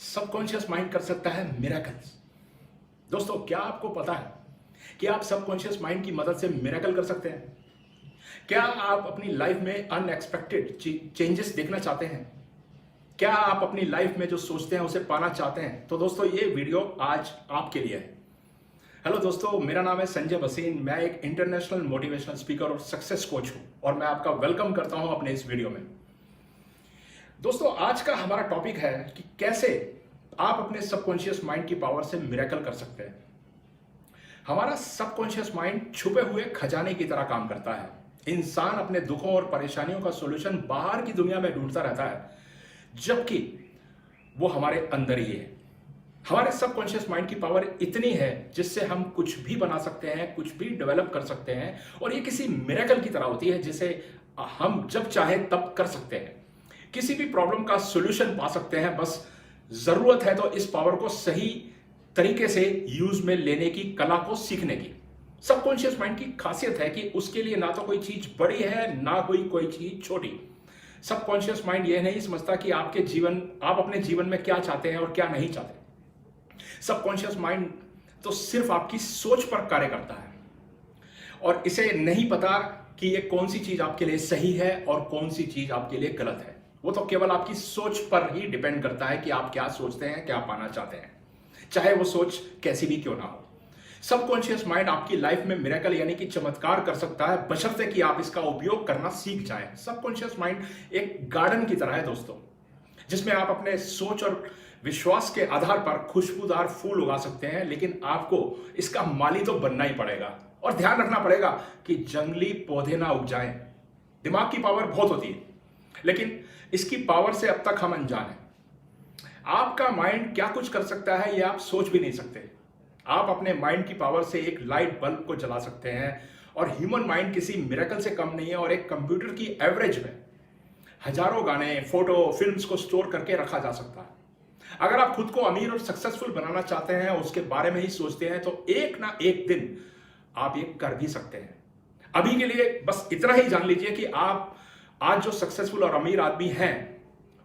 Subconscious mind कर सकता है मिरेकल्स। दोस्तों, क्या आपको पता है कि आप सबकॉन्शियस माइंड की मदद से मिरेकल कर सकते हैं? क्या आप अपनी लाइफ में अनएक्सपेक्टेड चेंजेस देखना चाहते हैं? क्या आप अपनी लाइफ में जो सोचते हैं उसे पाना चाहते हैं? तो दोस्तों, ये वीडियो आज आपके लिए है। हेलो दोस्तों, मेरा नाम है संजय भसीन। मैं एक इंटरनेशनल मोटिवेशनल स्पीकर और सक्सेस कोच हूं और मैं आपका वेलकम करता हूं अपने इस वीडियो में। दोस्तों, आज का हमारा टॉपिक है कि कैसे आप अपने सबकॉन्शियस माइंड की पावर से मिरेकल कर सकते हैं। हमारा सबकॉन्शियस माइंड छुपे हुए खजाने की तरह काम करता है। इंसान अपने दुखों और परेशानियों का सॉल्यूशन बाहर की दुनिया में ढूंढता रहता है, जबकि वो हमारे अंदर ही है। हमारे सबकॉन्शियस माइंड की पावर इतनी है जिससे हम कुछ भी बना सकते हैं, कुछ भी डेवलप कर सकते हैं, और ये किसी मिरेकल की तरह होती है जिसे हम जब चाहे तब कर सकते हैं। किसी भी प्रॉब्लम का सॉल्यूशन पा सकते हैं। बस जरूरत है तो इस पावर को सही तरीके से यूज में लेने की, कला को सीखने की। सबकॉन्शियस माइंड की खासियत है कि उसके लिए ना तो कोई चीज बड़ी है, ना कोई चीज छोटी। सबकॉन्शियस माइंड यह नहीं समझता कि आप अपने जीवन में क्या चाहते हैं और क्या नहीं चाहते। सबकॉन्शियस माइंड तो सिर्फ आपकी सोच पर कार्य करता है और इसे नहीं पता कि ये कौन सी चीज आपके लिए सही है और कौन सी चीज आपके लिए गलत है। वो तो केवल आपकी सोच पर ही डिपेंड करता है कि आप क्या सोचते हैं, क्या पाना चाहते हैं, चाहे वो सोच कैसी भी क्यों ना हो। सबकॉन्शियस माइंड आपकी लाइफ में मिरेकल यानी कि चमत्कार कर सकता है, बशर्ते कि आप इसका उपयोग करना सीख जाएं। सबकॉन्शियस माइंड एक गार्डन की तरह है दोस्तों, जिसमें आप अपने सोच और विश्वास के आधार पर खुशबूदार फूल उगा सकते हैं, लेकिन आपको इसका माली तो बनना ही पड़ेगा और ध्यान रखना पड़ेगा कि जंगली पौधे ना उग जाएं। दिमाग की पावर बहुत होती है, लेकिन इसकी पावर से अब तक हम अनजान हैं। आपका माइंड क्या कुछ कर सकता है ये आप सोच भी नहीं सकते। आप अपने माइंड की पावर से एक लाइट बल्ब को जला सकते हैं, और ह्यूमन माइंड किसी मिरेकल से कम नहीं है। और एक कंप्यूटर की एवरेज में हजारों गाने, फोटो, फिल्म्स को स्टोर करके रखा जा सकता है। अगर आप खुद को अमीर और सक्सेसफुल बनाना चाहते हैं और उसके बारे में ही सोचते हैं, तो एक ना एक दिन आप ये कर भी सकते हैं। अभी के लिए बस इतना ही जान लीजिए कि आप आज जो सक्सेसफुल और अमीर आदमी हैं,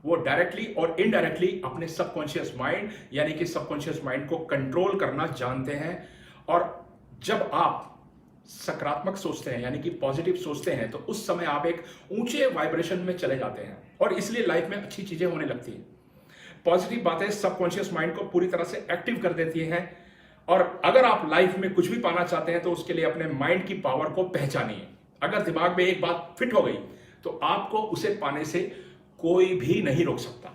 वो डायरेक्टली और इनडायरेक्टली अपने सबकॉन्शियस माइंड यानी कि सबकॉन्शियस माइंड को कंट्रोल करना जानते हैं। और जब आप सकारात्मक सोचते हैं यानी कि पॉजिटिव सोचते हैं, तो उस समय आप एक ऊंचे वाइब्रेशन में चले जाते हैं और इसलिए लाइफ में अच्छी चीजें होने लगती हैं। पॉजिटिव बातें सबकॉन्शियस माइंड को पूरी तरह से एक्टिव कर देती हैं। और अगर आप लाइफ में कुछ भी पाना चाहते हैं तो उसके लिए अपने माइंड की पावर को पहचानिए। अगर दिमाग में एक बात फिट हो गई तो आपको उसे पाने से कोई भी नहीं रोक सकता।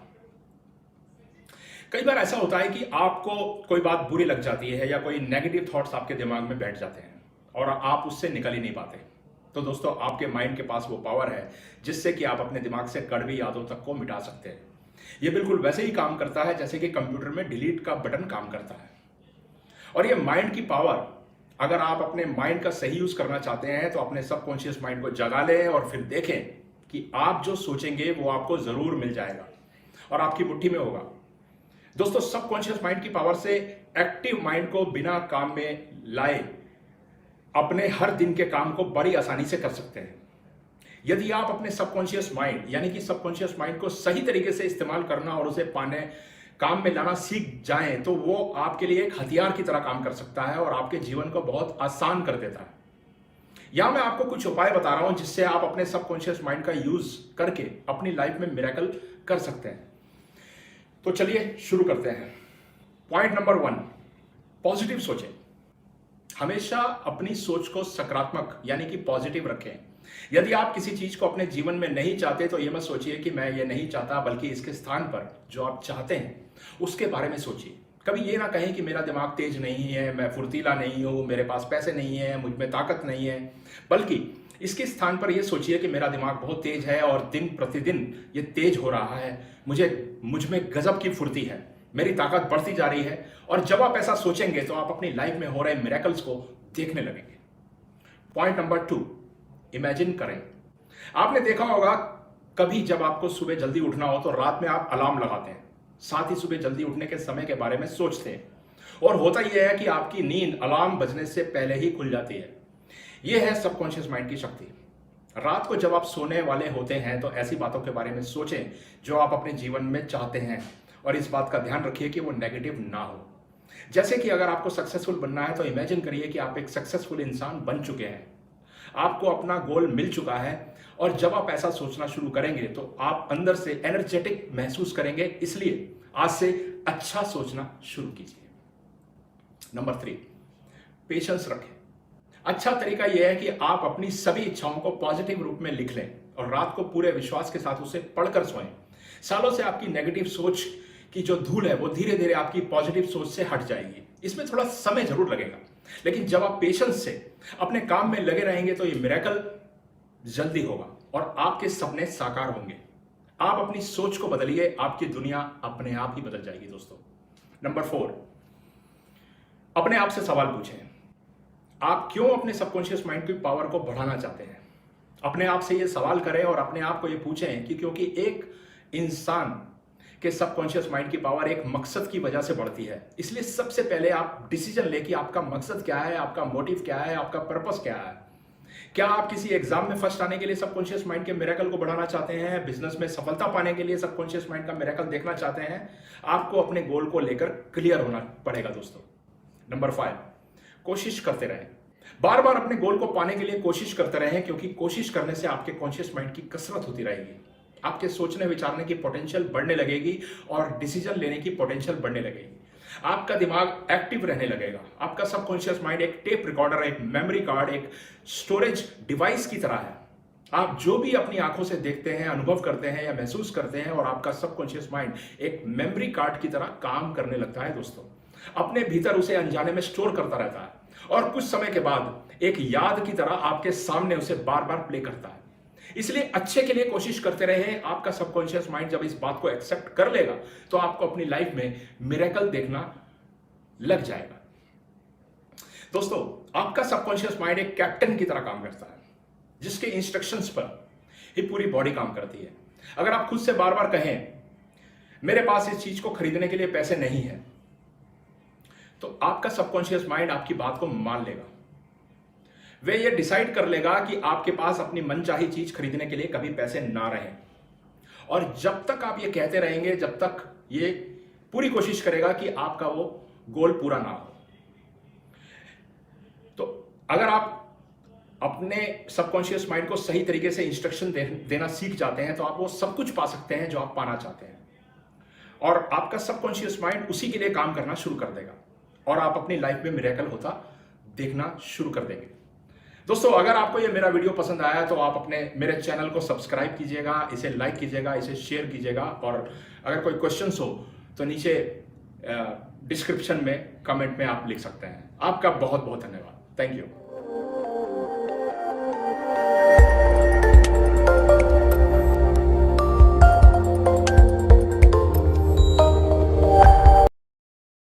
कई बार ऐसा होता है कि आपको कोई बात बुरी लग जाती है या कोई नेगेटिव थॉट्स आपके दिमाग में बैठ जाते हैं और आप उससे निकल ही नहीं पाते। तो दोस्तों, आपके माइंड के पास वो पावर है जिससे कि आप अपने दिमाग से कड़वी यादों तक को मिटा सकते हैं। ये बिल्कुल वैसे ही काम करता है जैसे कि कंप्यूटर में डिलीट का बटन काम करता है। और ये माइंड की पावर, अगर आप अपने माइंड का सही यूज करना चाहते हैं तो अपने सबकॉन्शियस माइंड को जगा लें और फिर देखें कि आप जो सोचेंगे वो आपको जरूर मिल जाएगा और आपकी मुट्ठी में होगा। दोस्तों, सबकॉन्शियस माइंड की पावर से एक्टिव माइंड को बिना काम में लाए अपने हर दिन के काम को बड़ी आसानी से कर सकते हैं। यदि आप अपने सबकॉन्शियस माइंड यानी कि सबकॉन्शियस माइंड को सही तरीके से इस्तेमाल करना और उसे काम में लाना सीख जाएं, तो वो आपके लिए एक हथियार की तरह काम कर सकता है और आपके जीवन को बहुत आसान कर देता है। यहां मैं आपको कुछ उपाय बता रहा हूं जिससे आप अपने सबकॉन्शियस माइंड का यूज करके अपनी लाइफ में मिरेकल कर सकते हैं। तो चलिए शुरू करते हैं। पॉइंट नंबर 1, पॉजिटिव सोचें। हमेशा अपनी सोच को सकारात्मक यानी कि पॉजिटिव रखें। यदि आप किसी चीज को अपने जीवन में नहीं चाहते तो यह मत सोचिए कि मैं ये नहीं चाहता, बल्कि इसके स्थान पर जो आप चाहते हैं उसके बारे में सोचिए। कभी ये ना कहें कि मेरा दिमाग तेज नहीं है, मैं फुर्तीला नहीं हूं, मेरे पास पैसे नहीं है, मुझ में ताकत नहीं है, बल्कि इसके स्थान पर यह सोचिए कि मेरा दिमाग बहुत तेज है और दिन प्रतिदिन ये तेज हो रहा है। मुझ में गजब की फुर्ती है, मेरी ताकत बढ़ती जा रही है। और जब आप ऐसा सोचेंगे तो आप अपनी लाइफ में हो रहे मिरेकल्स को देखने लगेंगे। पॉइंट नंबर 2, इमेजिन करें। आपने देखा होगा कभी जब आपको सुबह जल्दी उठना हो तो रात में आप अलार्म लगाते हैं, साथ ही सुबह जल्दी उठने के समय के बारे में सोचते हैं, और होता यह है कि आपकी नींद अलार्म बजने से पहले ही खुल जाती है। यह है सबकॉन्शियस माइंड की शक्ति। रात को जब आप सोने वाले होते हैं तो ऐसी बातों के बारे में सोचें जो आप अपने जीवन में चाहते हैं, और इस बात का ध्यान रखिए कि वो नेगेटिव ना हो। जैसे कि अगर आपको सक्सेसफुल बनना है तो इमेजिन करिए कि आप एक सक्सेसफुल इंसान बन चुके हैं, आपको अपना गोल मिल चुका है, और जब आप ऐसा सोचना शुरू करेंगे तो आप अंदर से एनर्जेटिक महसूस करेंगे। इसलिए आज से अच्छा सोचना शुरू कीजिए। नंबर 3, पेशेंस रखें। अच्छा तरीका यह है कि आप अपनी सभी इच्छाओं को पॉजिटिव रूप में लिख लें और रात को पूरे विश्वास के साथ उसे पढ़कर सोएं। सालों से आपकी नेगेटिव सोच की जो धूल है वो धीरे धीरे आपकी पॉजिटिव सोच से हट जाएगी। इसमें थोड़ा समय जरूर लगेगा, लेकिन जब आप पेशेंस से अपने काम में लगे रहेंगे तो ये मिरेकल जल्दी होगा और आपके सपने साकार होंगे। आप अपनी सोच को बदलिए, आपकी दुनिया अपने आप ही बदल जाएगी दोस्तों। नंबर 4, अपने आप से सवाल पूछें, आप क्यों अपने सबकॉन्शियस माइंड की पावर को बढ़ाना चाहते हैं। अपने आप से ये सवाल करें और अपने आप को ये पूछें कि क्योंकि एक इंसान के सबकॉन्शियस माइंड की पावर एक मकसद की वजह से बढ़ती है। इसलिए सबसे पहले आप डिसीजन लें कि आपका मकसद क्या है, आपका मोटिव क्या है, आपका पर्पस क्या है। क्या आप किसी एग्जाम में फर्स्ट आने के लिए सबकॉन्शियस माइंड के मिरेकल को बढ़ाना चाहते हैं, बिजनेस में सफलता पाने के लिए सबकॉन्शियस माइंड का मिरेकल देखना चाहते हैं। आपको अपने गोल को लेकर क्लियर होना पड़ेगा दोस्तों। नंबर 5, कोशिश करते रहें। बार बार अपने गोल को पाने के लिए कोशिश करते रहें, क्योंकि कोशिश करने से आपके कॉन्शियस माइंड की कसरत होती रहेगी। आपके सोचने विचारने की पोटेंशियल बढ़ने लगेगी और डिसीजन लेने की पोटेंशियल बढ़ने लगेगी। आपका दिमाग एक्टिव रहने लगेगा। आपका सबकॉन्शियस माइंड एक टेप रिकॉर्डर, एक मेमोरी कार्ड, एक स्टोरेज डिवाइस की तरह है। आप जो भी अपनी आंखों से देखते हैं, अनुभव करते हैं या महसूस करते हैं, और आपका सबकॉन्शियस माइंड एक मेमोरी कार्ड की तरह काम करने लगता है दोस्तों। अपने भीतर उसे अनजाने में स्टोर करता रहता है और कुछ समय के बाद एक याद की तरह आपके सामने उसे बार बार प्ले करता है। इसलिए अच्छे के लिए कोशिश करते रहे। आपका सबकॉन्शियस माइंड जब इस बात को एक्सेप्ट कर लेगा तो आपको अपनी लाइफ में मिरेकल देखना लग जाएगा। दोस्तों, आपका सबकॉन्शियस माइंड एक कैप्टन की तरह काम करता है, जिसके इंस्ट्रक्शंस पर ही पूरी बॉडी काम करती है। अगर आप खुद से बार बार कहें मेरे पास इस चीज को खरीदने के लिए पैसे नहीं है, तो आपका सबकॉन्शियस माइंड आपकी बात को मान लेगा। वे ये डिसाइड कर लेगा कि आपके पास अपनी मनचाही चीज खरीदने के लिए कभी पैसे ना रहें। और जब तक आप ये कहते रहेंगे, जब तक ये पूरी कोशिश करेगा कि आपका वो गोल पूरा ना हो। तो अगर आप अपने सबकॉन्शियस माइंड को सही तरीके से इंस्ट्रक्शन देना सीख जाते हैं तो आप वो सब कुछ पा सकते हैं जो आप पाना चाहते हैं, और आपका सबकॉन्शियस माइंड उसी के लिए काम करना शुरू कर देगा और आप अपनी लाइफ में मिरेकल होता देखना शुरू कर देंगे। दोस्तों, अगर आपको ये मेरा वीडियो पसंद आया तो आप अपने मेरे चैनल को सब्सक्राइब कीजिएगा, इसे लाइक कीजिएगा, इसे शेयर कीजिएगा, और अगर कोई क्वेश्चंस हो तो नीचे डिस्क्रिप्शन में कमेंट में आप लिख सकते हैं। आपका बहुत बहुत धन्यवाद। Thank you.